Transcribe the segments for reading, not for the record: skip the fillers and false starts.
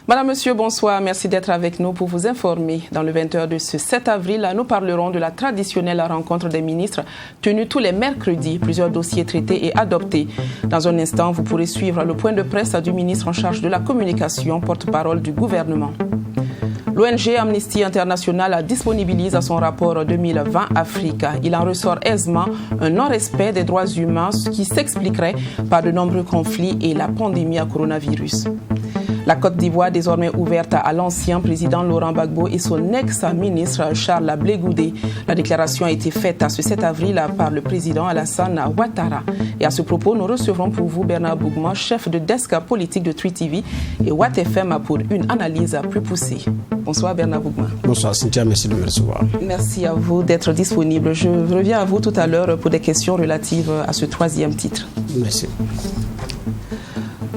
Madame, Monsieur, bonsoir. Merci d'être avec nous pour vous informer. Dans le 20h de ce 7 avril, nous parlerons de la traditionnelle rencontre des ministres tenue tous les mercredis. Plusieurs dossiers traités et adoptés. Dans un instant, vous pourrez suivre le point de presse du ministre en charge de la communication, porte-parole du gouvernement. L'ONG Amnesty International disponibilise son rapport 2020 Afrique. Il en ressort aisément un non-respect des droits humains qui s'expliquerait par de nombreux conflits et la pandémie à coronavirus. La Côte d'Ivoire désormais ouverte à l'ancien président Laurent Gbagbo et son ex-ministre Charles Blé Goudé. La déclaration a été faite ce 7 avril par le président Alassane Ouattara. Et à ce propos, nous recevrons pour vous Bernard Bougman, chef de desk politique de 3TV et Watt FM pour une analyse plus poussée. Bonsoir Bernard Bougman. Bonsoir Cynthia, merci de me recevoir. Merci à vous d'être disponible. Je reviens à vous tout à l'heure pour des questions relatives à ce troisième titre. Merci.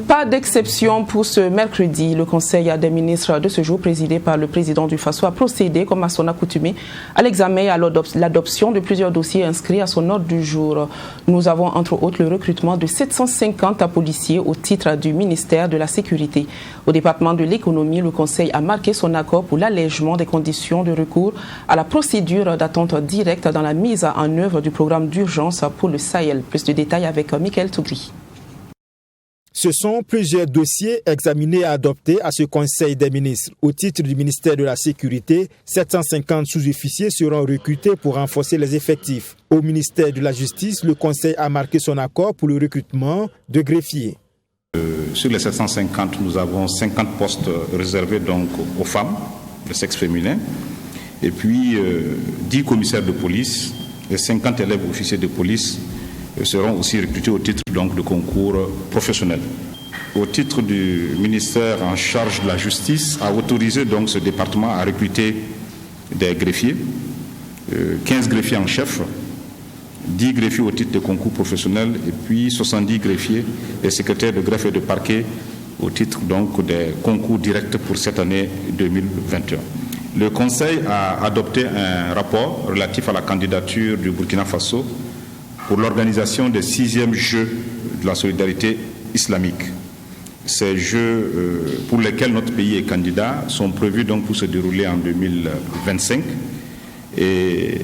Pas d'exception pour ce mercredi. Le Conseil des ministres de ce jour, présidé par le président du Faso, a procédé, comme à son accoutumée, à l'examen et à l'adoption de plusieurs dossiers inscrits à son ordre du jour. Nous avons entre autres le recrutement de 750 policiers au titre du ministère de la Sécurité. Au département de l'économie, le Conseil a marqué son accord pour l'allègement des conditions de recours à la procédure d'attente directe dans la mise en œuvre du programme d'urgence pour le Sahel. Plus de détails avec Michael Tougri. Ce sont plusieurs dossiers examinés et adoptés à ce Conseil des ministres. Au titre du ministère de la Sécurité, 750 sous-officiers seront recrutés pour renforcer les effectifs. Au ministère de la Justice, le Conseil a marqué son accord pour le recrutement de greffiers. Sur les 750, nous avons 50 postes réservés donc aux femmes, le sexe féminin, et puis 10 commissaires de police et 50 élèves officiers de police seront aussi recrutés au titre donc de concours professionnels. Au titre du ministère en charge de la justice, a autorisé donc ce département à recruter des greffiers, 15 greffiers en chef, 10 greffiers au titre de concours professionnels et puis 70 greffiers et secrétaires de greffe et de parquet au titre donc des concours directs pour cette année 2021. Le Conseil a adopté un rapport relatif à la candidature du Burkina Faso pour l'organisation des 6e Jeux de la solidarité islamique. Ces Jeux pour lesquels notre pays est candidat sont prévus donc pour se dérouler en 2025 et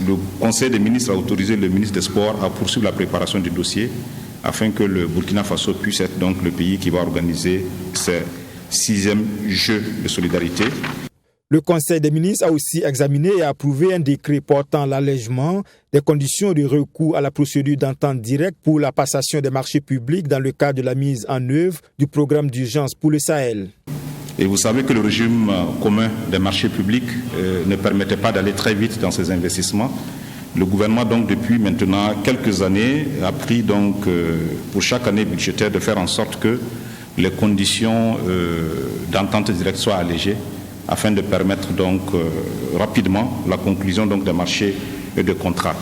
le Conseil des ministres a autorisé le ministre des Sports à poursuivre la préparation du dossier afin que le Burkina Faso puisse être donc le pays qui va organiser ces 6e Jeux de solidarité. Le Conseil des ministres a aussi examiné et approuvé un décret portant l'allègement des conditions de recours à la procédure d'entente directe pour la passation des marchés publics dans le cadre de la mise en œuvre du programme d'urgence pour le Sahel. Et vous savez que le régime commun des marchés publics ne permettait pas d'aller très vite dans ces investissements. Le gouvernement, donc, depuis maintenant quelques années, a pris donc pour chaque année budgétaire de faire en sorte que les conditions d'entente directe soient allégées, afin de permettre donc rapidement la conclusion donc des marchés et des contrats.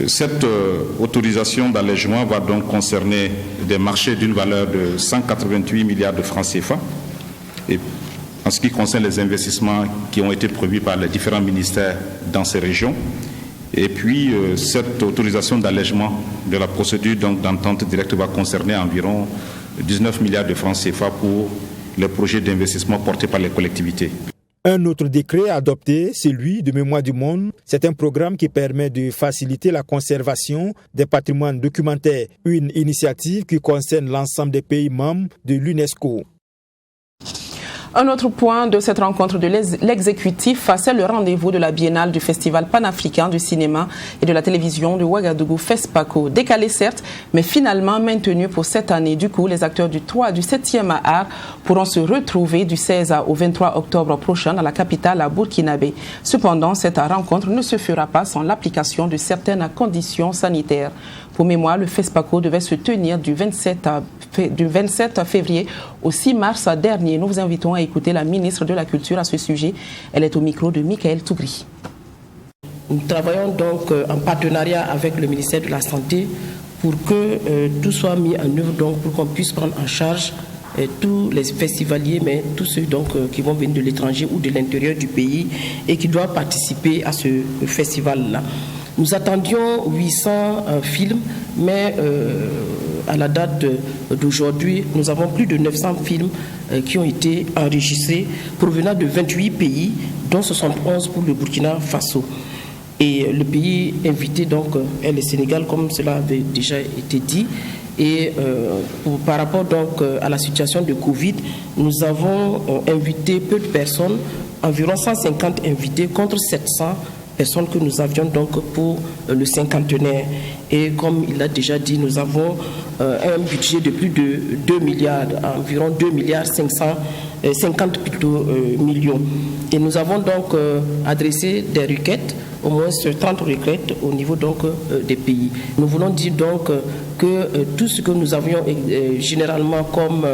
Cette autorisation d'allègement va donc concerner des marchés d'une valeur de 188 milliards de francs CFA. Et en ce qui concerne les investissements qui ont été prévus par les différents ministères dans ces régions. Et puis cette autorisation d'allègement de la procédure donc d'entente directe va concerner environ 19 milliards de francs CFA pour les projets d'investissement portés par les collectivités. Un autre décret adopté, celui de Mémoire du Monde, c'est un programme qui permet de faciliter la conservation des patrimoines documentaires, une initiative qui concerne l'ensemble des pays membres de l'UNESCO. Un autre point de cette rencontre de l'exécutif, c'est le rendez-vous de la biennale du Festival panafricain du cinéma et de la télévision de Ouagadougou, FESPACO. Décalé certes, mais finalement maintenu pour cette année. Du coup, les acteurs du 7e art pourront se retrouver du 16 au 23 octobre prochain dans la capitale burkinabé. Cependant, cette rencontre ne se fera pas sans l'application de certaines conditions sanitaires. Pour mémoire, le FESPACO devait se tenir du 27 février au 6 mars dernier. Nous vous invitons à écouter la ministre de la Culture à ce sujet. Elle est au micro de Michael Tougri. Nous travaillons donc en partenariat avec le ministère de la Santé pour que tout soit mis en œuvre, donc pour qu'on puisse prendre en charge tous les festivaliers, mais tous ceux donc, qui vont venir de l'étranger ou de l'intérieur du pays et qui doivent participer à ce festival-là. Nous attendions 800 films, mais à la date d'aujourd'hui, nous avons plus de 900 films qui ont été enregistrés provenant de 28 pays, dont 71 pour le Burkina Faso. Et le pays invité donc est le Sénégal, comme cela avait déjà été dit. Et par rapport donc à la situation de Covid, nous avons invité peu de personnes, environ 150 invités contre 700 personnes que nous avions donc pour le cinquantenaire. Et comme il l'a déjà dit, nous avons un budget de plus de 2 milliards, environ 2 milliards 50 millions. Et nous avons donc adressé des requêtes, au moins 30 requêtes au niveau donc des pays. Nous voulons dire donc que tout ce que nous avions généralement comme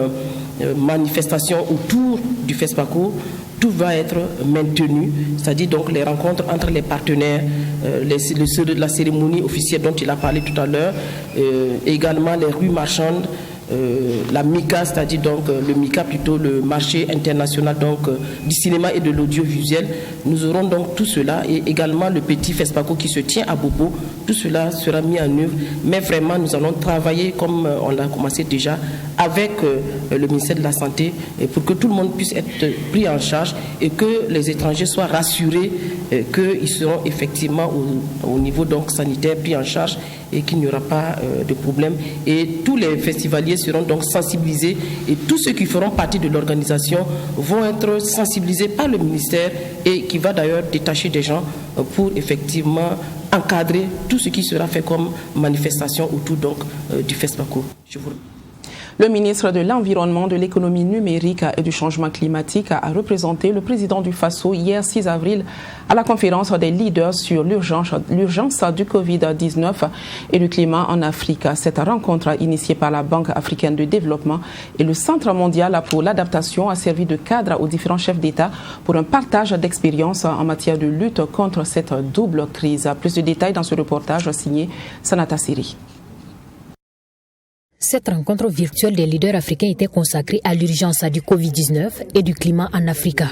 manifestation autour du FESPACO, tout va être maintenu, c'est-à-dire donc les rencontres entre les partenaires, la cérémonie officielle dont il a parlé tout à l'heure, également les rues marchandes, la MICA, c'est-à-dire donc le MICA plutôt, le marché international donc du cinéma et de l'audiovisuel. Nous aurons donc tout cela et également le petit FESPACO qui se tient à Bobo. Tout cela sera mis en œuvre, mais vraiment nous allons travailler comme on l'a commencé déjà avec le ministère de la Santé pour que tout le monde puisse être pris en charge et que les étrangers soient rassurés qu'ils seront effectivement au niveau donc sanitaire pris en charge et qu'il n'y aura pas de problème. Et tous les festivaliers seront donc sensibilisés et tous ceux qui feront partie de l'organisation vont être sensibilisés par le ministère et qui va d'ailleurs détacher des gens pour effectivement encadrer tout ce qui sera fait comme manifestation autour donc du FESPACO. Je vous remercie. Le ministre de l'Environnement, de l'Économie numérique et du Changement climatique a représenté le président du Faso hier 6 avril à la conférence des leaders sur l'urgence du Covid-19 et du climat en Afrique. Cette rencontre initiée par la Banque africaine de développement et le Centre mondial pour l'adaptation a servi de cadre aux différents chefs d'État pour un partage d'expériences en matière de lutte contre cette double crise. Plus de détails dans ce reportage signé Sanata Siri. Cette rencontre virtuelle des leaders africains était consacrée à l'urgence du Covid-19 et du climat en Afrique.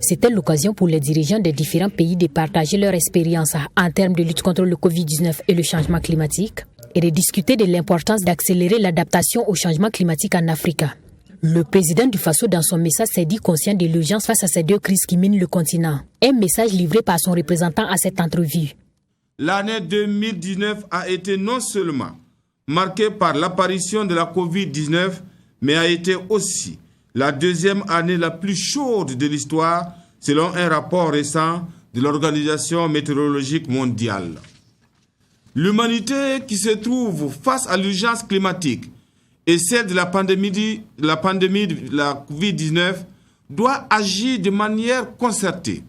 C'était l'occasion pour les dirigeants des différents pays de partager leur expérience en termes de lutte contre le Covid-19 et le changement climatique et de discuter de l'importance d'accélérer l'adaptation au changement climatique en Afrique. Le président du Faso, dans son message, s'est dit conscient de l'urgence face à ces deux crises qui minent le continent. Un message livré par son représentant à cette entrevue. L'année 2019 a été non seulement marquée par l'apparition de la Covid-19, mais a été aussi la deuxième année la plus chaude de l'histoire, selon un rapport récent de l'Organisation météorologique mondiale. L'humanité qui se trouve face à l'urgence climatique et celle de la pandémie de la Covid-19 doit agir de manière concertée,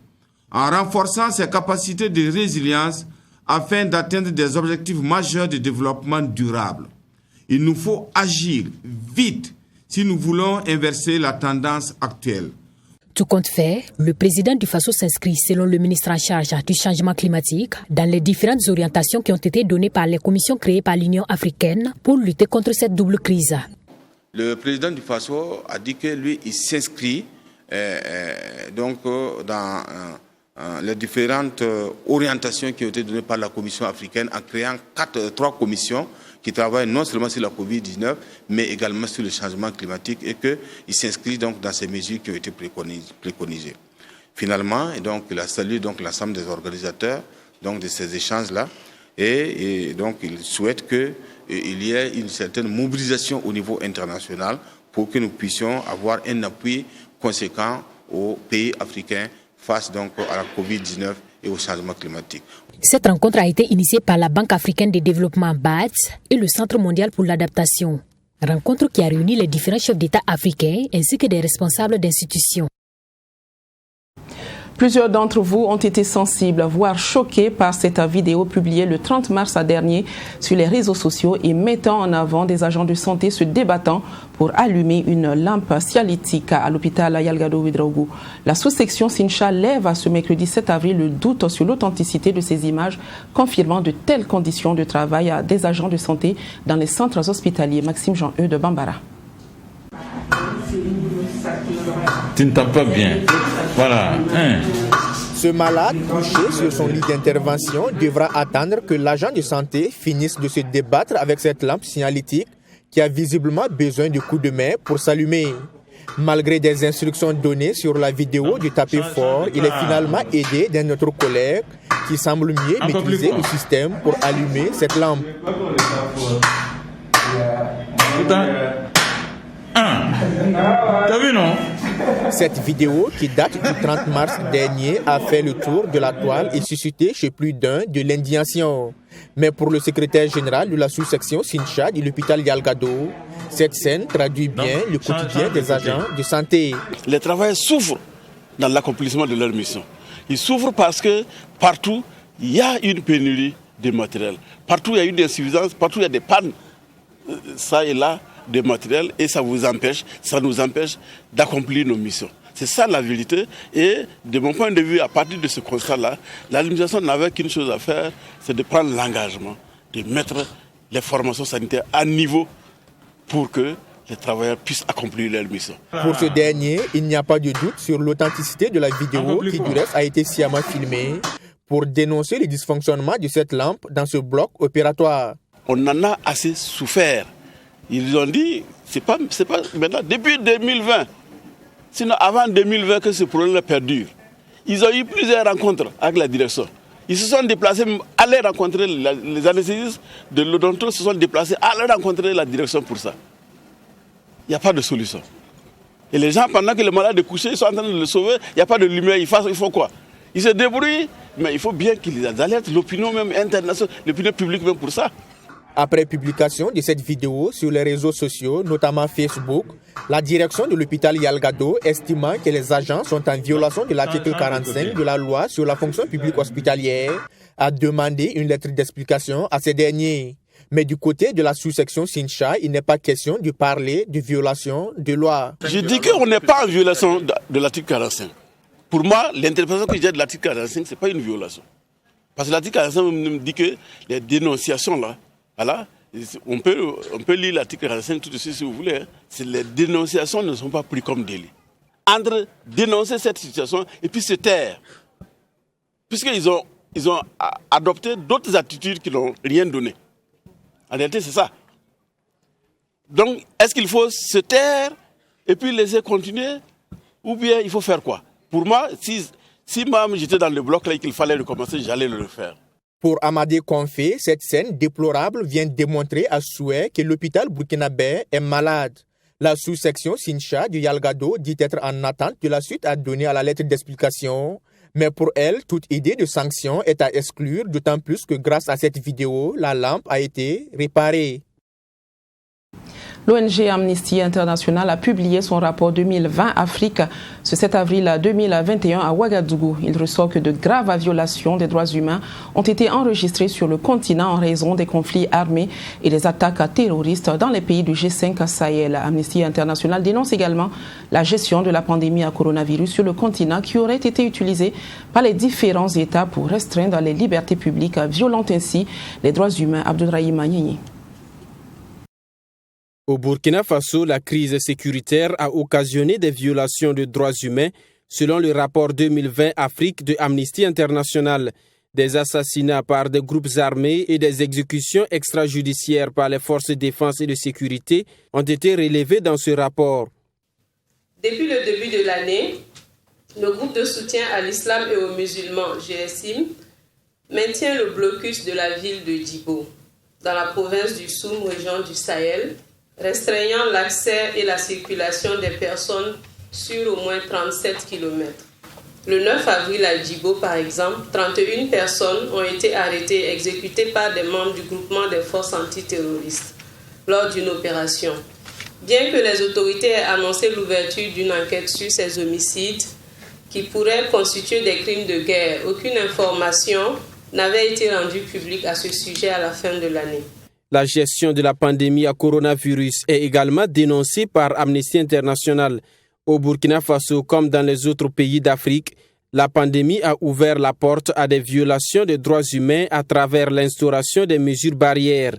en renforçant ses capacités de résilience afin d'atteindre des objectifs majeurs de développement durable. Il nous faut agir vite si nous voulons inverser la tendance actuelle. Tout compte fait, le président du Faso s'inscrit, selon le ministre en charge du changement climatique, dans les différentes orientations qui ont été données par les commissions créées par l'Union africaine pour lutter contre cette double crise. Le président du Faso a dit que lui, il s'inscrit dans les différentes orientations qui ont été données par la Commission africaine en créant 3 commissions qui travaillent non seulement sur la Covid-19, mais également sur le changement climatique et qu'il s'inscrit donc dans ces mesures qui ont été préconisées. Finalement, et donc, il a salué donc l'ensemble des organisateurs donc, de ces échanges-là et donc il souhaite qu'il y ait une certaine mobilisation au niveau international pour que nous puissions avoir un appui conséquent aux pays africains face donc à la Covid-19 et au changement climatique. Cette rencontre a été initiée par la Banque africaine de développement BAD et le Centre mondial pour l'adaptation. Rencontre qui a réuni les différents chefs d'État africains ainsi que des responsables d'institutions. Plusieurs d'entre vous ont été sensibles, voire choqués par cette vidéo publiée le 30 mars dernier sur les réseaux sociaux et mettant en avant des agents de santé se débattant pour allumer une lampe cialytique à l'hôpital Yalgado Ouedraogo. La sous-section Sincha lève à ce mercredi 7 avril le doute sur l'authenticité de ces images, confirmant de telles conditions de travail à des agents de santé dans les centres hospitaliers. Maxime Jean-E de Bambara. Tu ne tapes pas bien. Voilà. Ce malade, couché sur son lit d'intervention, devra attendre que l'agent de santé finisse de se débattre avec cette lampe signalétique qui a visiblement besoin de coups de main pour s'allumer. Malgré des instructions données sur la vidéo du tapis fort, il est finalement aidé d'un autre collègue qui semble mieux maîtriser le système pour allumer cette lampe. T'as vu, non? Cette vidéo, qui date du 30 mars dernier, a fait le tour de la toile et suscité chez plus d'un de l'indignation. Mais pour le secrétaire général de la sous-section Sincha de l'hôpital Yalgado, cette scène traduit bien le quotidien des agents de santé. Les travailleurs souffrent dans l'accomplissement de leur mission. Ils souffrent parce que partout, il y a une pénurie de matériel. Partout, il y a une insuffisance, partout, il y a des pannes, ça et là, de matériel, et ça nous empêche d'accomplir nos missions. C'est ça la vérité. Et de mon point de vue, à partir de ce constat-là, l'administration n'avait qu'une chose à faire, c'est de prendre l'engagement, de mettre les formations sanitaires à niveau pour que les travailleurs puissent accomplir leur mission. Pour ce dernier, il n'y a pas de doute sur l'authenticité de la vidéo qui du reste a été sciemment filmée pour dénoncer les dysfonctionnements de cette lampe dans ce bloc opératoire. On en a assez souffert. Ils ont dit, c'est pas maintenant, depuis 2020, sinon avant 2020 que ce problème perdure. Ils ont eu plusieurs rencontres avec la direction. Ils se sont déplacés, allaient rencontrer les anesthésistes de l'odonto, se sont déplacés, allaient rencontrer la direction pour ça. Il n'y a pas de solution. Et les gens, pendant que le malade est couché, ils sont en train de le sauver, il n'y a pas de lumière, il faut quoi? Ils se débrouillent, mais il faut bien qu'ils alertent l'opinion même internationale, l'opinion publique même pour ça. Après publication de cette vidéo sur les réseaux sociaux, notamment Facebook, la direction de l'hôpital Yalgado, estimant que les agents sont en violation de l'article 45 de la loi sur la fonction publique hospitalière, a demandé une lettre d'explication à ces derniers. Mais du côté de la sous-section Sincha, il n'est pas question de parler de violation de loi. Je dis qu'on n'est pas en violation de l'article 45. Pour moi, l'interprétation que j'ai de l'article 45, ce n'est pas une violation. Parce que l'article 45 me dit que les dénonciations là, voilà, on peut lire l'article 45 tout de suite si vous voulez. Les dénonciations ne sont pas prises comme délit. Entre dénoncer cette situation et puis se taire, puisqu'ils ont adopté d'autres attitudes qui n'ont rien donné. En réalité, c'est ça. Donc, est-ce qu'il faut se taire et puis laisser continuer ou bien il faut faire quoi? Pour moi, si même j'étais dans le bloc là et qu'il fallait recommencer, j'allais le refaire. Pour Amadé Konfé, cette scène déplorable vient démontrer à souhait que l'hôpital burkinabé est malade. La sous-section Sincha du Yalgado dit être en attente de la suite à donner à la lettre d'explication. Mais pour elle, toute idée de sanction est à exclure, d'autant plus que grâce à cette vidéo, la lampe a été réparée. L'ONG Amnesty International a publié son rapport 2020 Afrique ce 7 avril 2021 à Ouagadougou. Il ressort que de graves violations des droits humains ont été enregistrées sur le continent en raison des conflits armés et des attaques terroristes dans les pays du G5 Sahel. Amnesty International dénonce également la gestion de la pandémie à coronavirus sur le continent qui aurait été utilisée par les différents États pour restreindre les libertés publiques, violant ainsi les droits humains. Abdourahim Magnéni. Au Burkina Faso, la crise sécuritaire a occasionné des violations de droits humains, selon le rapport 2020 Afrique de Amnesty International. Des assassinats par des groupes armés et des exécutions extrajudiciaires par les forces de défense et de sécurité ont été relevés dans ce rapport. Depuis le début de l'année, le groupe de soutien à l'islam et aux musulmans, GSIM, maintient le blocus de la ville de Djibo, dans la province du Soum, région du Sahel, restreignant l'accès et la circulation des personnes sur au moins 37 km. Le 9 avril à Djibo, par exemple, 31 personnes ont été arrêtées et exécutées par des membres du groupement des forces antiterroristes lors d'une opération. Bien que les autorités aient annoncé l'ouverture d'une enquête sur ces homicides, qui pourraient constituer des crimes de guerre. Aucune information n'avait été rendue publique à ce sujet à la fin de l'année. La gestion de la pandémie à coronavirus est également dénoncée par Amnesty International. Au Burkina Faso, comme dans les autres pays d'Afrique, la pandémie a ouvert la porte à des violations des droits humains à travers l'instauration des mesures barrières.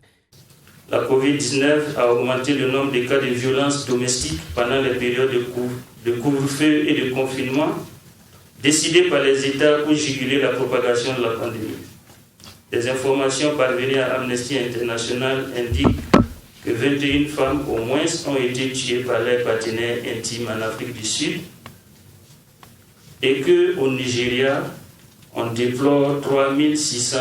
La COVID-19 a augmenté le nombre de cas de violences domestiques pendant les périodes de couvre-feu et de confinement décidées par les États pour juguler la propagation de la pandémie. Des informations parvenues à Amnesty International indiquent que 21 femmes au moins ont été tuées par leurs partenaires intimes en Afrique du Sud et qu'au Nigeria, on déplore 3600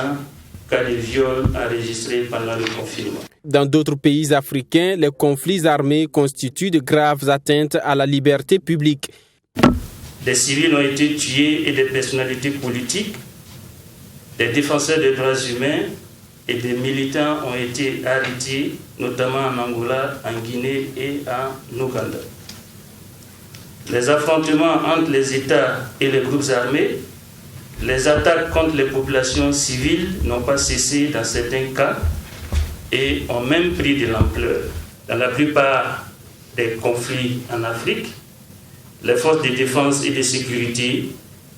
cas de viol enregistrés pendant le confinement. Dans d'autres pays africains, les conflits armés constituent de graves atteintes à la liberté publique. Des civils ont été tués et des personnalités politiques, des défenseurs des droits humains et des militants ont été arrêtés, notamment en Angola, en Guinée et en Ouganda. Les affrontements entre les États et les groupes armés, les attaques contre les populations civiles n'ont pas cessé dans certains cas et ont même pris de l'ampleur. Dans la plupart des conflits en Afrique, les forces de défense et de sécurité,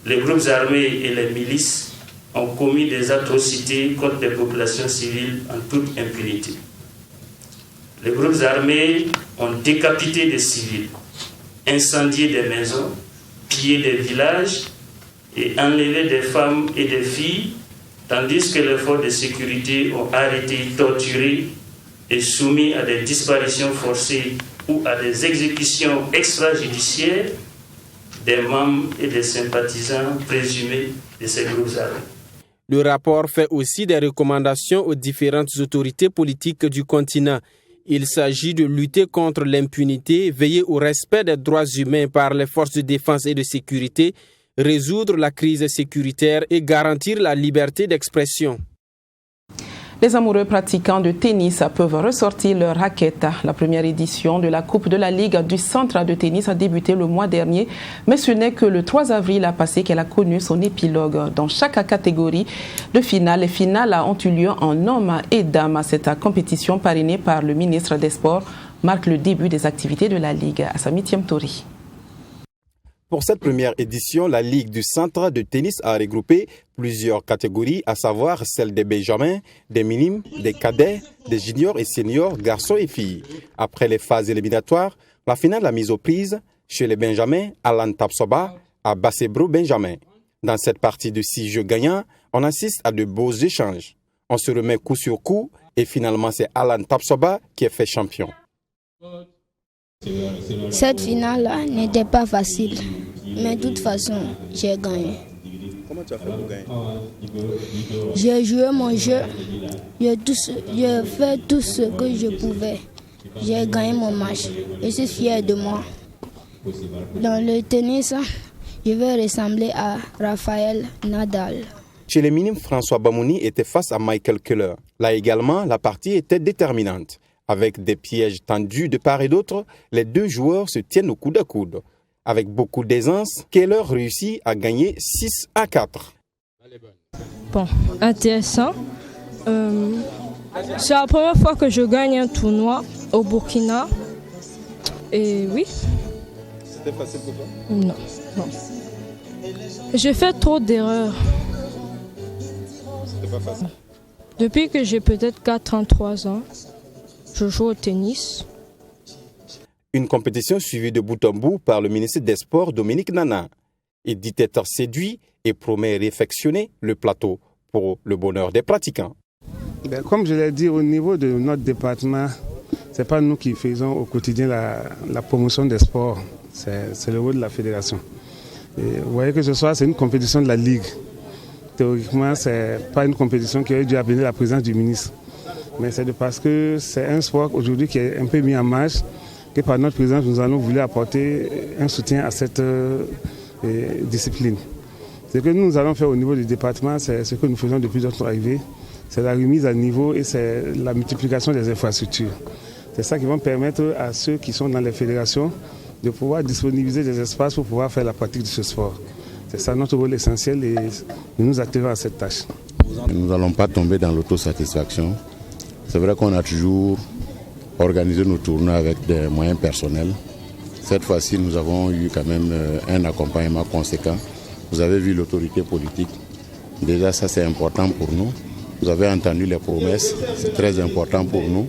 les groupes armés et les milices ont commis des atrocités contre les populations civiles en toute impunité. Les groupes armés ont décapité des civils, incendié des maisons, pillé des villages et enlevé des femmes et des filles, tandis que les forces de sécurité ont arrêté, torturé et soumis à des disparitions forcées ou à des exécutions extrajudiciaires des membres et des sympathisants présumés de ces groupes armés. Le rapport fait aussi des recommandations aux différentes autorités politiques du continent. Il s'agit de lutter contre l'impunité, veiller au respect des droits humains par les forces de défense et de sécurité, résoudre la crise sécuritaire et garantir la liberté d'expression. Les amoureux pratiquants de tennis peuvent ressortir leur raquette. La première édition de la Coupe de la Ligue du centre de tennis a débuté le mois dernier, mais ce n'est que le 3 avril passé qu'elle a connu son épilogue. Dans chaque catégorie de finale, les finales ont eu lieu en hommes et dames. Cette compétition parrainée par le ministre des Sports marque le début des activités de la Ligue. Assami Thiamtori. Pour cette première édition, la Ligue du centre de tennis a regroupé plusieurs catégories, à savoir celles des benjamins, des minimes, des cadets, des juniors et seniors, garçons et filles. Après les phases éliminatoires, la finale a mis aux prises chez les benjamins, Alan Tapsoba à Bassebro Benjamin. Dans cette partie de 6 jeux gagnants, on assiste à de beaux échanges. On se remet coup sur coup et finalement c'est Alan Tapsoba qui est fait champion. Cette finale-là n'était pas facile, mais de toute façon, j'ai gagné. Comment tu as fait pour gagner? J'ai joué mon jeu, j'ai fait tout ce que je pouvais. J'ai gagné mon match. Je suis fier de moi. Dans le tennis, je vais ressembler à Rafael Nadal. Chez les minimes, François Bamouni était face à Michael Keller. Là également, la partie était déterminante. Avec des pièges tendus de part et d'autre, les deux joueurs se tiennent au coude à coude. Avec beaucoup d'aisance, Keller réussit à gagner 6-4. Bon, intéressant. C'est la première fois que je gagne un tournoi au Burkina. Et oui. C'était facile pour toi? Non. J'ai fait trop d'erreurs. C'était pas facile? Depuis que j'ai peut-être 4 ans, je joue au tennis. Une compétition suivie de bout en bout par le ministre des Sports, Dominique Nana. Il dit être séduit et promet réfectionner le plateau pour le bonheur des pratiquants. Comme je l'ai dit, au niveau de notre département, ce n'est pas nous qui faisons au quotidien la promotion des sports. C'est le rôle de la fédération. Et vous voyez que ce soir, c'est une compétition de la Ligue. Théoriquement, ce n'est pas une compétition qui aurait dû amener la présence du ministre. Mais c'est parce que c'est un sport aujourd'hui qui est un peu mis en marche, que par notre présence, nous allons vouloir apporter un soutien à cette discipline. Ce que nous allons faire au niveau du département, c'est ce que nous faisons depuis notre arrivée, c'est la remise à niveau et c'est la multiplication des infrastructures. C'est ça qui va permettre à ceux qui sont dans les fédérations de pouvoir disponibiliser des espaces pour pouvoir faire la pratique de ce sport. C'est ça notre rôle essentiel et nous nous attelons à cette tâche. Nous n'allons pas tomber dans l'autosatisfaction. C'est vrai qu'on a toujours organisé nos tournois avec des moyens personnels. Cette fois-ci, nous avons eu quand même un accompagnement conséquent. Vous avez vu l'autorité politique. Déjà, ça c'est important pour nous. Vous avez entendu les promesses, c'est très important pour nous.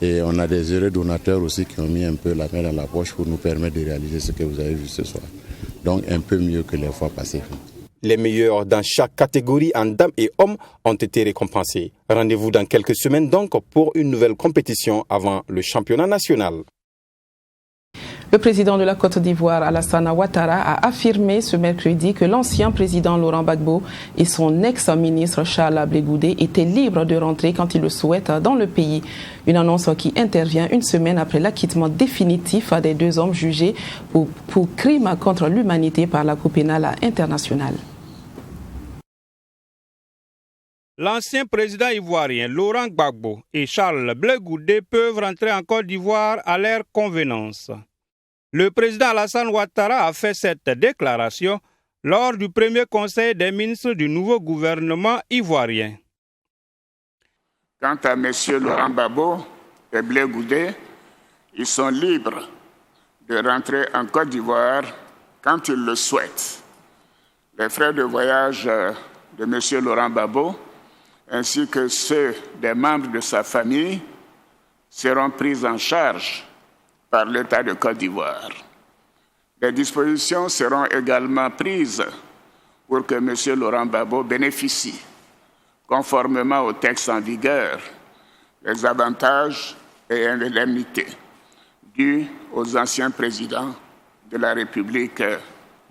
Et on a des heureux donateurs aussi qui ont mis un peu la main dans la poche pour nous permettre de réaliser ce que vous avez vu ce soir. Donc un peu mieux que les fois passées. Les meilleurs dans chaque catégorie en dames et hommes ont été récompensés. Rendez-vous dans quelques semaines donc pour une nouvelle compétition avant le championnat national. Le président de la Côte d'Ivoire, Alassane Ouattara, a affirmé ce mercredi que l'ancien président Laurent Gbagbo et son ex-ministre Charles Blé Goudé étaient libres de rentrer quand ils le souhaitent dans le pays. Une annonce qui intervient une semaine après l'acquittement définitif des deux hommes jugés pour crimes contre l'humanité par la Cour pénale internationale. L'ancien président ivoirien Laurent Gbagbo et Charles Blé Goudé peuvent rentrer en Côte d'Ivoire à leur convenance. Le président Alassane Ouattara a fait cette déclaration lors du premier conseil des ministres du nouveau gouvernement ivoirien. Quant à M. Laurent Gbagbo et Blé Goudé, ils sont libres de rentrer en Côte d'Ivoire quand ils le souhaitent. Les frais de voyage de M. Laurent Gbagbo ainsi que ceux des membres de sa famille seront pris en charge par l'État de Côte d'Ivoire. Des dispositions seront également prises pour que M. Laurent Gbagbo bénéficie, conformément au texte en vigueur, des avantages et indemnités dus aux anciens présidents de la République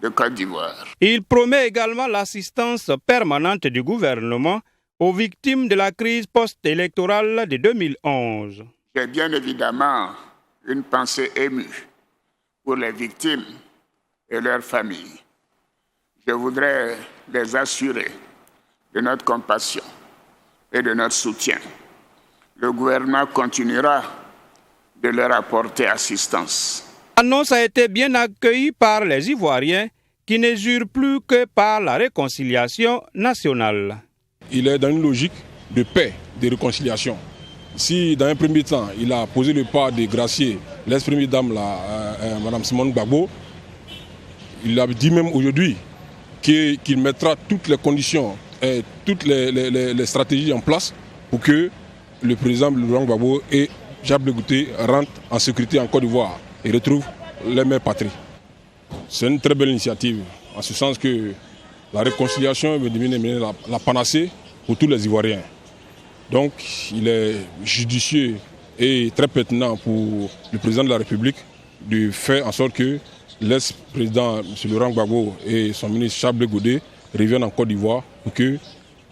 de Côte d'Ivoire. Il promet également l'assistance permanente du gouvernement aux victimes de la crise post-électorale de 2011. J'ai bien évidemment une pensée émue pour les victimes et leurs familles. Je voudrais les assurer de notre compassion et de notre soutien. Le gouvernement continuera de leur apporter assistance. L'annonce a été bien accueillie par les Ivoiriens qui ne jurent plus que par la réconciliation nationale. Il est dans une logique de paix, de réconciliation. Si dans un premier temps, il a posé le pas de gracier l'ex-première dame, Mme Simone Gbagbo, il a dit même aujourd'hui qu'il mettra toutes les conditions et toutes les stratégies en place pour que le président Laurent Gbagbo et Charles Blé Goudé rentrent en sécurité en Côte d'Ivoire et retrouvent les mères patries. C'est une très belle initiative, en ce sens que la réconciliation veut devenir la panacée pour tous les Ivoiriens. Donc, il est judicieux et très pertinent pour le président de la République de faire en sorte que l'ex-président M. Laurent Gbagbo et son ministre Charles Blé Goudé reviennent en Côte d'Ivoire pour que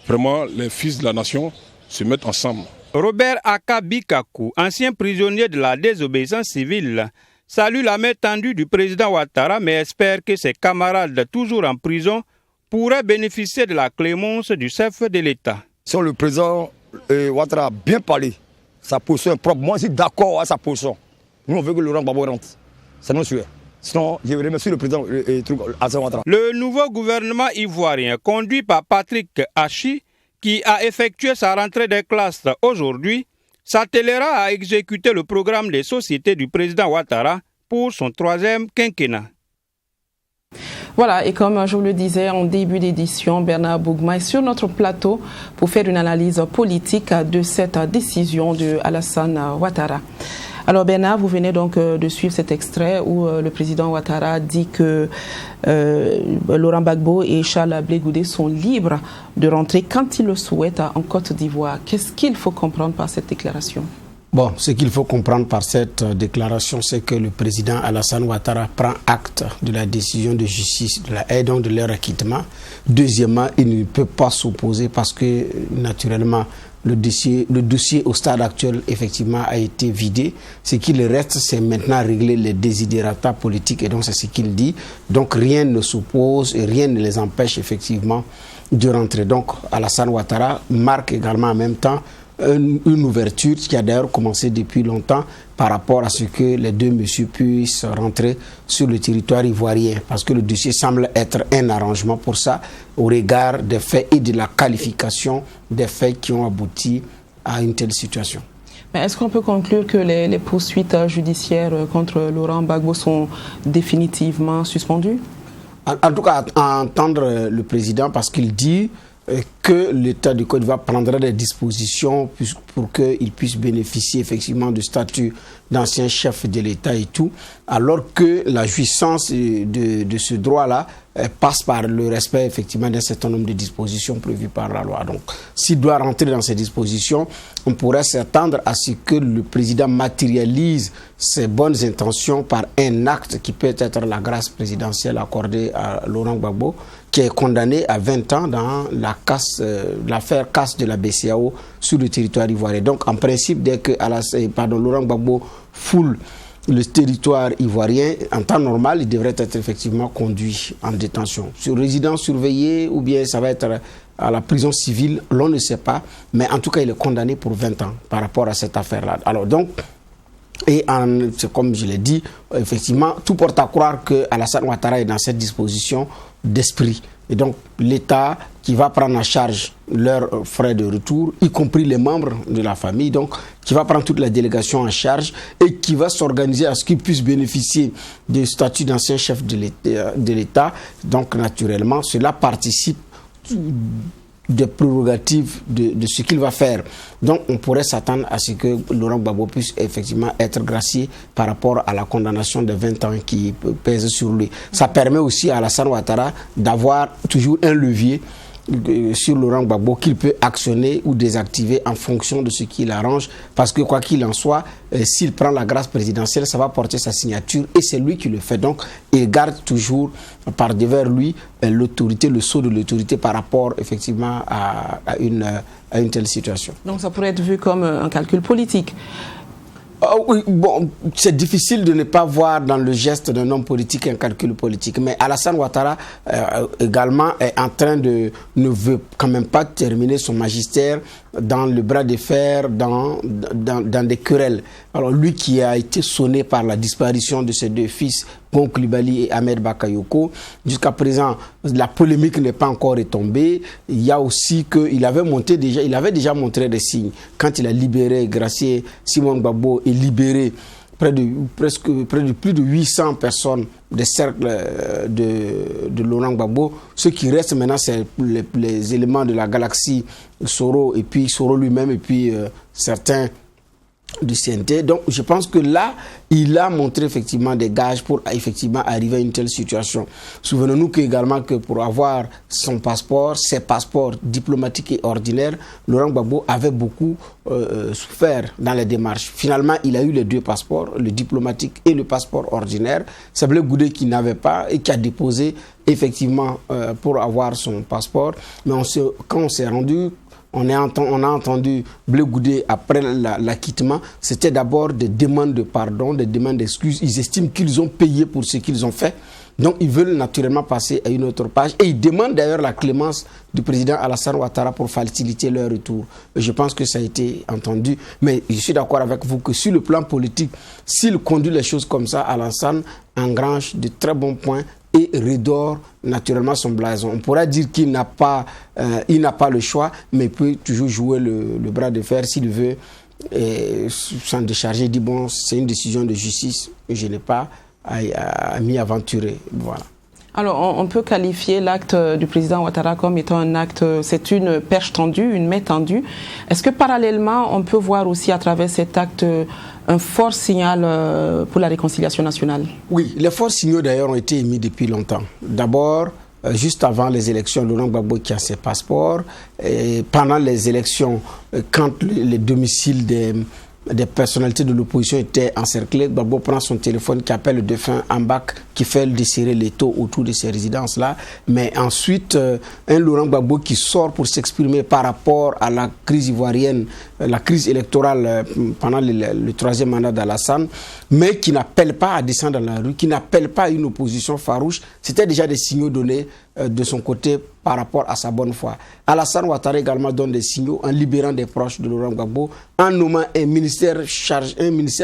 vraiment les fils de la nation se mettent ensemble. Robert Akabikaku, ancien prisonnier de la désobéissance civile, salue la main tendue du président Ouattara mais espère que ses camarades toujours en prison pourraient bénéficier de la clémence du chef de l'État. Si le président Ouattara a bien parlé, sa position est propre. Moi, je suis d'accord avec sa position. Nous, on veut que Laurent Gbagbo rentre. C'est notre souhait. Sinon, je remercie le président Alassane Ouattara. Le nouveau gouvernement ivoirien, conduit par Patrick Hachi, qui a effectué sa rentrée des classes aujourd'hui, s'attellera à exécuter le programme des sociétés du président Ouattara pour son 3e quinquennat. Voilà, et comme je vous le disais en début d'édition, Bernard Bougma est sur notre plateau pour faire une analyse politique de cette décision de Alassane Ouattara. Alors Bernard, vous venez donc de suivre cet extrait où le président Ouattara dit que Laurent Gbagbo et Charles Blé Goudé sont libres de rentrer quand ils le souhaitent en Côte d'Ivoire. Qu'est-ce qu'il faut comprendre par cette déclaration ? Bon, ce qu'il faut comprendre par cette déclaration, c'est que le président Alassane Ouattara prend acte de la décision de justice et donc de leur acquittement. Deuxièmement, il ne peut pas s'opposer parce que, naturellement, le dossier au stade actuel, effectivement, a été vidé. Ce qu'il reste, c'est maintenant régler les désidérata politiques et donc c'est ce qu'il dit. Donc rien ne s'oppose et rien ne les empêche, effectivement, de rentrer. Donc Alassane Ouattara marque également en même temps une ouverture qui a d'ailleurs commencé depuis longtemps par rapport à ce que les deux messieurs puissent rentrer sur le territoire ivoirien. Parce que le dossier semble être un arrangement pour ça, au regard des faits et de la qualification des faits qui ont abouti à une telle situation. Mais est-ce qu'on peut conclure que les poursuites judiciaires contre Laurent Gbagbo sont définitivement suspendues? En tout cas, à entendre le président, parce qu'il dit que l'État du Côte d'Ivoire prendra des dispositions pour qu'il puisse bénéficier effectivement du statut d'ancien chef de l'État et tout, alors que la jouissance de ce droit-là passe par le respect effectivement d'un certain nombre de dispositions prévues par la loi. Donc, s'il doit rentrer dans ces dispositions, on pourrait s'attendre à ce que le président matérialise ses bonnes intentions par un acte qui peut être la grâce présidentielle accordée à Laurent Gbagbo, qui est condamné à 20 ans dans l'affaire casse de la BCEAO sur le territoire ivoirien. Donc, en principe, dès que Laurent Gbagbo foule le territoire ivoirien, en temps normal, il devrait être effectivement conduit en détention. Sur résidence surveillée ou bien ça va être à la prison civile, l'on ne sait pas. Mais en tout cas, il est condamné pour 20 ans par rapport à cette affaire-là. Alors donc, comme je l'ai dit, effectivement, tout porte à croire que Alassane Ouattara est dans cette disposition d'esprit. Et donc, l'État qui va prendre en charge leurs frais de retour, y compris les membres de la famille, donc qui va prendre toute la délégation en charge et qui va s'organiser à ce qu'ils puissent bénéficier du statut d'ancien chef de l'État. Donc, naturellement, cela participe des prérogatives de ce qu'il va faire. Donc, on pourrait s'attendre à ce que Laurent Gbagbo puisse effectivement être gracié par rapport à la condamnation de 20 ans qui pèse sur lui. Ça permet aussi à Alassane Ouattara d'avoir toujours un levier sur Laurent Gbagbo qu'il peut actionner ou désactiver en fonction de ce qu'il arrange, parce que quoi qu'il en soit, s'il prend la grâce présidentielle, ça va porter sa signature et c'est lui qui le fait. Donc il garde toujours par devers lui l'autorité, le sceau de l'autorité par rapport effectivement à une telle situation. Donc ça pourrait être vu comme un calcul politique. Oui, bon, c'est difficile de ne pas voir dans le geste d'un homme politique un calcul politique. Mais Alassane Ouattara également est en train ne veut quand même pas terminer son magistère dans le bras de fer, dans des querelles. Alors lui qui a été sonné par la disparition de ses deux fils, Gon Coulibaly et Ahmed Bakayoko, jusqu'à présent la polémique n'est pas encore retombée. Il y a aussi qu'il avait déjà montré des signes quand il a libéré, gracié Simone Gbagbo et libéré près de plus de 800 personnes des cercles de Laurent Gbagbo. Ce qui reste maintenant, c'est les éléments de la galaxie Soro, et puis Soro lui-même, et puis certains du CNT. Donc je pense que là, il a montré effectivement des gages pour effectivement arriver à une telle situation. Souvenons-nous également que pour avoir son passeport, ses passeports diplomatiques et ordinaires, Laurent Gbagbo avait beaucoup souffert dans les démarches. Finalement, il a eu les deux passeports, le diplomatique et le passeport ordinaire. C'est Blé Goudé qui n'avait pas et qui a déposé effectivement pour avoir son passeport. Mais quand on s'est rendu, on a entendu Blé Goudé après l'acquittement, c'était d'abord des demandes de pardon, des demandes d'excuses. Ils estiment qu'ils ont payé pour ce qu'ils ont fait. Donc ils veulent naturellement passer à une autre page. Et ils demandent d'ailleurs la clémence du président Alassane Ouattara pour faciliter leur retour. Je pense que ça a été entendu. Mais je suis d'accord avec vous que sur le plan politique, s'il conduit les choses comme ça, Alassane engrange de très bons points et redore naturellement son blason. On pourrait dire qu'il n'a pas le choix, mais il peut toujours jouer le bras de fer s'il veut s'en décharger. Il dit bon, c'est une décision de justice, je n'ai pas à m'y aventurer. Voilà. Alors, on peut qualifier l'acte du président Ouattara comme étant un acte, c'est une perche tendue, une main tendue. Est-ce que parallèlement, on peut voir aussi à travers cet acte un fort signal pour la réconciliation nationale? Oui, les forts signaux d'ailleurs ont été émis depuis longtemps. D'abord, juste avant les élections, Laurent Gbagbo qui a ses passeports, et pendant les élections, quand les domiciles des personnalités de l'opposition étaient encerclés, Gbagbo prend son téléphone qui appelle le défunt Ambak, qui fait desserrer les taux autour de ces résidences-là. Mais ensuite, un Laurent Gbagbo qui sort pour s'exprimer par rapport à la crise ivoirienne, la crise électorale pendant le troisième mandat d'Alassane, mais qui n'appelle pas à descendre dans la rue, qui n'appelle pas à une opposition farouche. C'était déjà des signaux donnés de son côté par rapport à sa bonne foi. Alassane Ouattara également donne des signaux en libérant des proches de Laurent Gbagbo, en nommant un ministère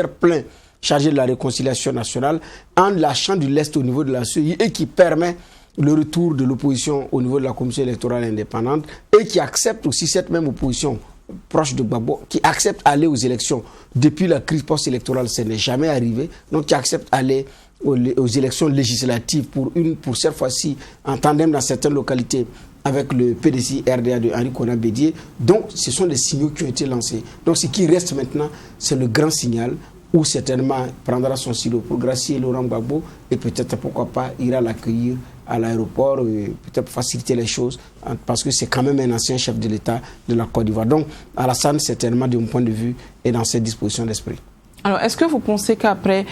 plein chargé de la réconciliation nationale, en lâchant du lest au niveau de la CEI et qui permet le retour de l'opposition au niveau de la commission électorale indépendante et qui accepte aussi cette même opposition proche de Gbagbo, qui accepte d'aller aux élections. Depuis la crise post-électorale, ça n'est jamais arrivé, donc qui accepte d'aller aux élections législatives pour cette fois-ci en tandem dans certaines localités avec le PDC RDA de Henri Konan Bédié. Donc ce sont des signaux qui ont été lancés. Donc ce qui reste maintenant, c'est le grand signal où certainement prendra son silo pour gracier Laurent Gbagbo et peut-être pourquoi pas ira l'accueillir à l'aéroport, peut-être faciliter les choses parce que c'est quand même un ancien chef de l'État de la Côte d'Ivoire. Donc Alassane, certainement de mon point de vue, est dans cette disposition d'esprit. Alors est-ce que vous pensez qu'après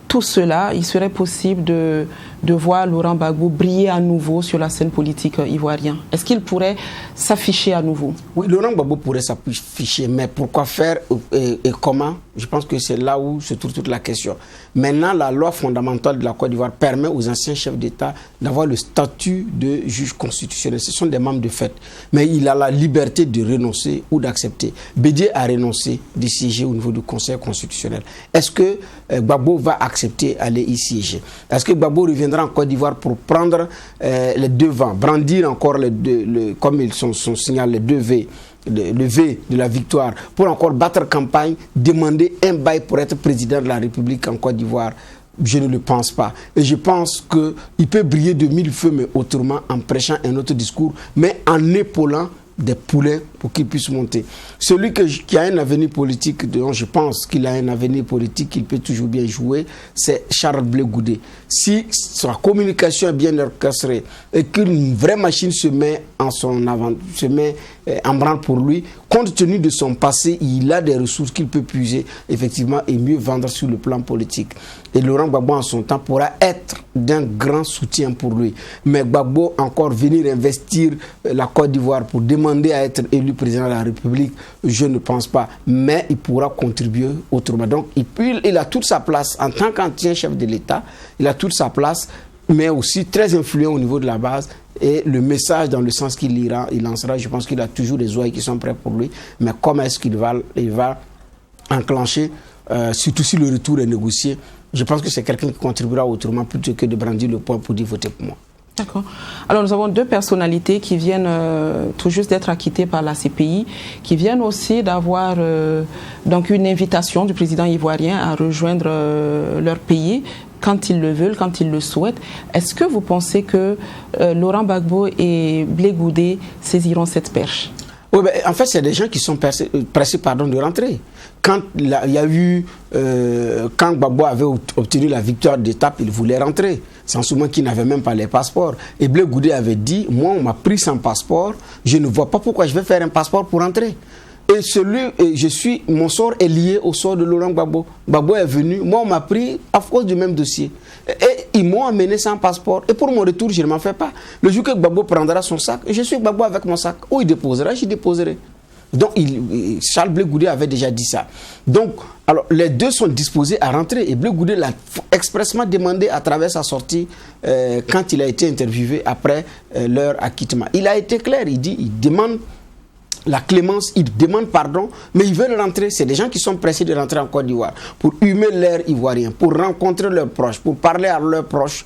tout cela, il serait possible de voir Laurent Gbagbo briller à nouveau sur la scène politique ivoirienne? Est-ce qu'il pourrait s'afficher à nouveau? Oui, Laurent Gbagbo pourrait s'afficher, mais pourquoi faire et comment? Je pense que c'est là où se trouve toute la question. Maintenant, la loi fondamentale de la Côte d'Ivoire permet aux anciens chefs d'État d'avoir le statut de juge constitutionnel. Ce sont des membres de fait. Mais il a la liberté de renoncer ou d'accepter. Bédié a renoncé de siéger au niveau du Conseil constitutionnel. Est-ce que Gbagbo va accepter d'aller y siéger? Est-ce que Gbagbo reviendra en Côte d'Ivoire pour prendre les devants, brandir encore comme ils sont signalés, les deux V, le V de la victoire, pour encore battre campagne, demander un bail pour être président de la République en Côte d'Ivoire? Je ne le pense pas. Et je pense qu'il peut briller de mille feux, mais autrement, en prêchant un autre discours, mais en épaulant des poulets pour qu'ils puissent monter. Celui qui a un avenir politique, dont je pense qu'il a un avenir politique qu'il peut toujours bien jouer, c'est Charles Blé Goudé. Si sa communication est bien orchestrée et qu'une vraie machine se met en branle pour lui, compte tenu de son passé, il a des ressources qu'il peut puiser effectivement et mieux vendre sur le plan politique. Et Laurent Gbagbo en son temps pourra être d'un grand soutien pour lui. Mais Gbagbo encore venir investir la Côte d'Ivoire pour demander à être élu président de la République, je ne pense pas. Mais il pourra contribuer autrement. Donc il a toute sa place en tant qu'ancien chef de l'État, il a toute sa place, mais aussi très influent au niveau de la base. Et le message dans le sens qu'il lancera, je pense qu'il a toujours des oreilles qui sont prêtes pour lui. Mais comment est-ce qu'il va enclencher, surtout si le retour est négocié? Je pense que c'est quelqu'un qui contribuera autrement plutôt que de brandir le poing pour dire votez pour moi. D'accord. Alors nous avons deux personnalités qui viennent tout juste d'être acquittées par la CPI, qui viennent aussi d'avoir donc une invitation du président ivoirien à rejoindre leur pays quand ils le veulent, quand ils le souhaitent. Est-ce que vous pensez que Laurent Gbagbo et Blé Goudé saisiront cette perche? Oui, ben, en fait, c'est des gens qui sont pressés de rentrer. Quand il y a eu, quand Gbagbo avait obtenu la victoire d'étape, il voulait rentrer. Sans souvent qu'il n'avait même pas les passeports. Et Blé Goudé avait dit, moi, on m'a pris sans passeport, je ne vois pas pourquoi je vais faire un passeport pour rentrer. Et mon sort est lié au sort de Laurent Gbagbo. Gbagbo est venu, moi, on m'a pris à cause du même dossier. Et ils m'ont amené sans passeport. Et pour mon retour, je ne m'en fais pas. Le jour que Gbagbo prendra son sac, je suis Gbagbo avec mon sac. Où il déposera, j'y déposerai. Donc, Charles Blé Goudé avait déjà dit ça. Donc, alors, les deux sont disposés à rentrer. Et Blé Goudé l'a expressément demandé à travers sa sortie quand il a été interviewé après leur acquittement. Il a été clair, il demande la clémence, ils demandent pardon, mais ils veulent rentrer. C'est des gens qui sont pressés de rentrer en Côte d'Ivoire pour humer l'air ivoirien, pour rencontrer leurs proches, pour parler à leurs proches,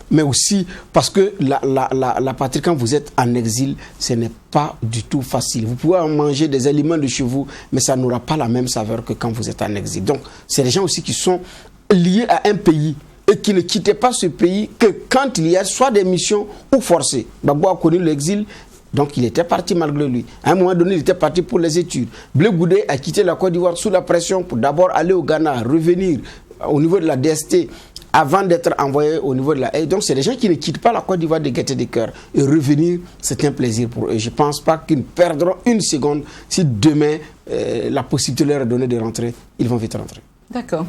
mais aussi parce que la patrie, quand vous êtes en exil, ce n'est pas du tout facile. Vous pouvez manger des aliments de chez vous, mais ça n'aura pas la même saveur que quand vous êtes en exil. Donc, c'est des gens aussi qui sont liés à un pays et qui ne quittaient pas ce pays que quand il y a soit des missions ou forcées. Gbagbo a connu l'exil. Donc il était parti malgré lui. À un moment donné, il était parti pour les études. Blé Goudé a quitté la Côte d'Ivoire sous la pression pour d'abord aller au Ghana, revenir au niveau de la DST avant d'être envoyé au niveau de la haie. Donc c'est des gens qui ne quittent pas la Côte d'Ivoire de gaieté de cœur. Et revenir, c'est un plaisir pour eux. Je ne pense pas qu'ils perdront une seconde si demain la possibilité leur est donnée de rentrer. Ils vont vite rentrer. D'accord.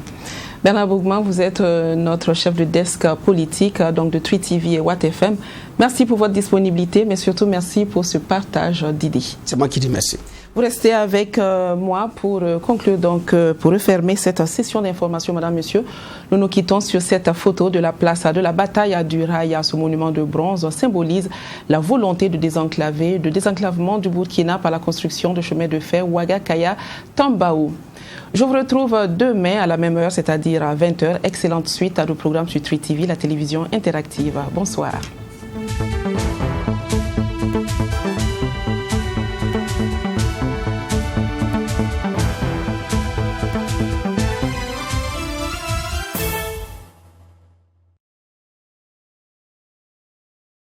Bernard Bougman, vous êtes notre chef de desk politique donc de 3TV et Watt FM. Merci pour votre disponibilité, mais surtout merci pour ce partage d'idées. C'est moi qui dis merci. Vous restez avec moi pour conclure, donc pour refermer cette session d'information, madame, monsieur. Nous nous quittons sur cette photo de la place de la bataille du Raya. Ce monument de bronze symbolise la volonté de désenclavement du Burkina par la construction de chemin de fer Ouaga-Kaya-Tambaou. Je vous retrouve demain à la même heure, c'est-à-dire à 20h. Excellente suite à nos programmes sur 3TV, la télévision interactive. Bonsoir.